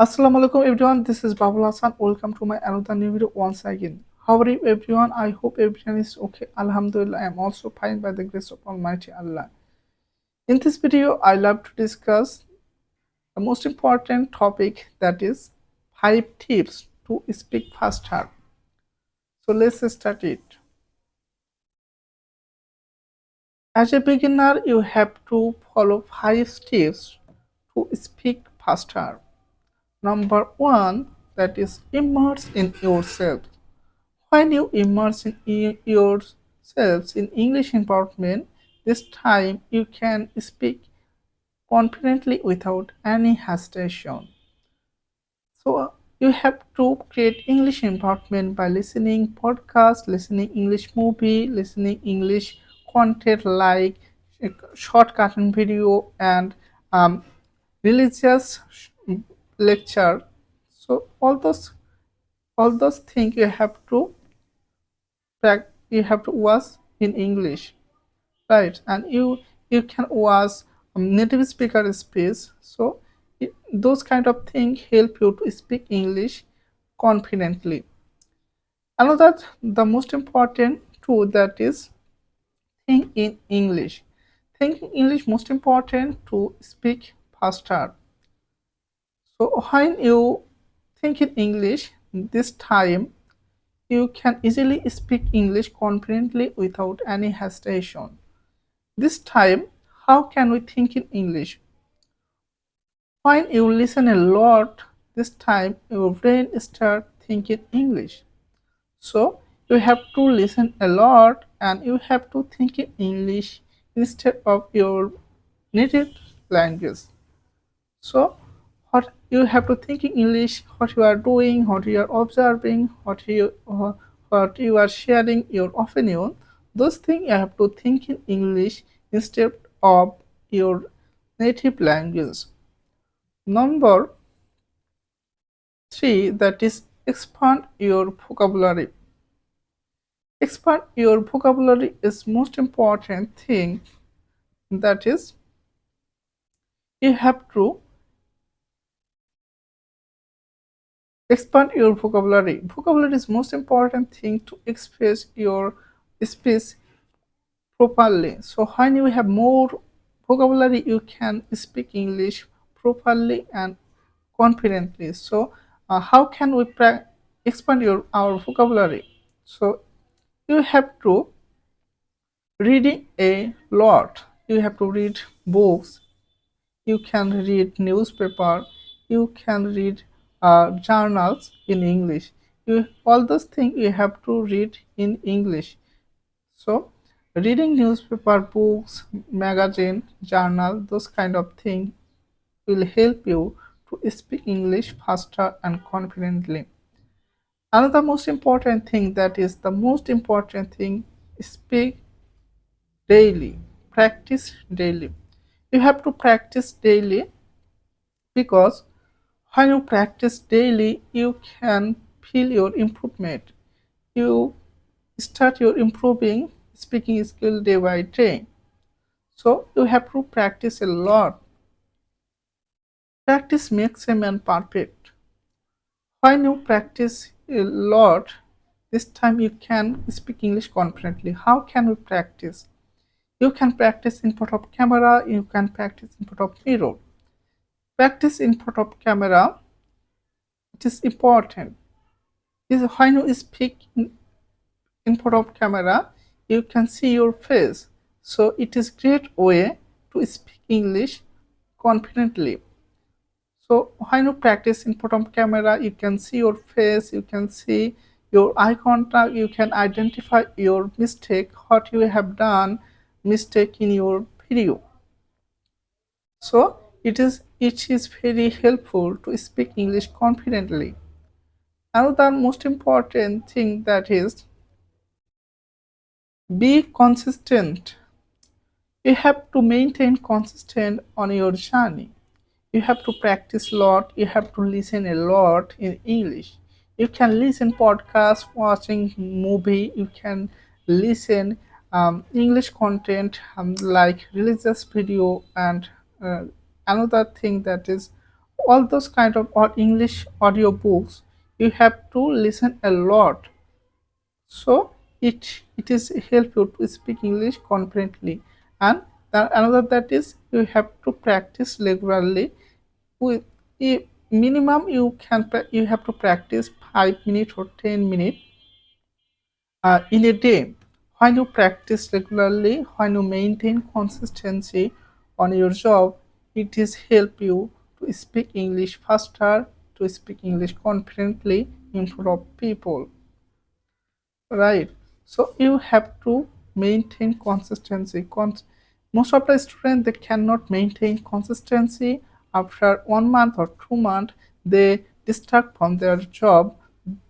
Assalamu alaikum everyone, this is Babul Hassan. Welcome to my another new video once again. How are you everyone? I hope everyone is okay. Alhamdulillah, I am also fine by the grace of Almighty Allah. In this video, I love to discuss the most important topic, that is 5 tips to speak faster. So let's start it. As a beginner, you have to follow 5 steps to speak faster. Number 1, that is immerse in yourself. When you immerse in yourselves in English environment, this time you can speak confidently without any hesitation. So you have to create English environment by listening podcast, listening English movie, listening English content like short cartoon video and religious lecture. So all those things you have to watch in English, right? And you can watch native speaker speech. So those kind of things help you to speak English confidently. Another, the most important tool, that is think in English. Think in English most important to speak faster. So when you think in English, this time you can easily speak English confidently without any hesitation. This time, how can we think in English? When you listen a lot, this time your brain start thinking English. So you have to listen a lot and you have to think in English instead of your native language. So what you have to think in English, what you are doing, what you are observing, what you are sharing your opinion, those things you have to think in English instead of your native language. Number 3, that is expand your vocabulary. Expand your vocabulary is most important thing, that is you have to expand your vocabulary. Vocabulary is most important thing to express your speech properly. So when you have more vocabulary, you can speak English properly and confidently. So how can we expand our vocabulary? So you have to reading a lot. You have to read books. You can read newspaper. You can read journals in English. All those things you have to read in English. So reading newspaper, books, magazine, journal, those kind of things will help you to speak English faster and confidently. Another most important thing, that is the most important thing, speak daily. Practice daily. You have to practice daily, because when you practice daily, you can feel your improvement. You start your improving speaking skill day by day. So you have to practice a lot. Practice makes a man perfect. When you practice a lot, this time you can speak English confidently. How can we practice? You can practice in front of camera, you can practice in front of mirror. Practice in front of camera, it is important. Is when you speak in front of camera, you can see your face. So it is great way to speak English confidently. So when you practice in front of camera, you can see your face, you can see your eye contact, you can identify your mistake, what you have done mistake in your video. So it is very helpful to speak English confidently. Another most important thing, that is be consistent. You have to maintain consistent on your journey. You have to practice a lot, you have to listen a lot in English. You can listen podcast, watching movie, you can listen English content like religious video, and another thing, that is all those kind of or English audio books, you have to listen a lot. So it is help you to speak English confidently. And another that is you have to practice regularly. With minimum you have to practice 5 minutes or 10 minutes in a day. When you practice regularly, when you maintain consistency on your job, it is help you to speak English faster, to speak English confidently in front of people, right? So you have to maintain consistency. Most of the students they cannot maintain consistency. After 1 month or 2 months, they distract from their job.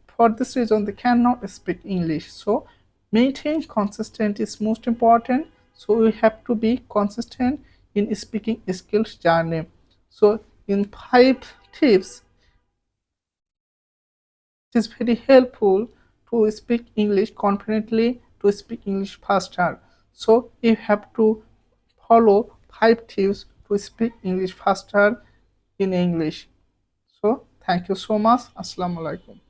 For this reason, they cannot speak English. So maintain consistent is most important. So we have to be consistent in speaking skills journey. So in 5 tips, it is very helpful to speak English confidently, to speak English faster. So you have to follow 5 tips to speak English faster in English. So thank you so much. Assalamu alaikum.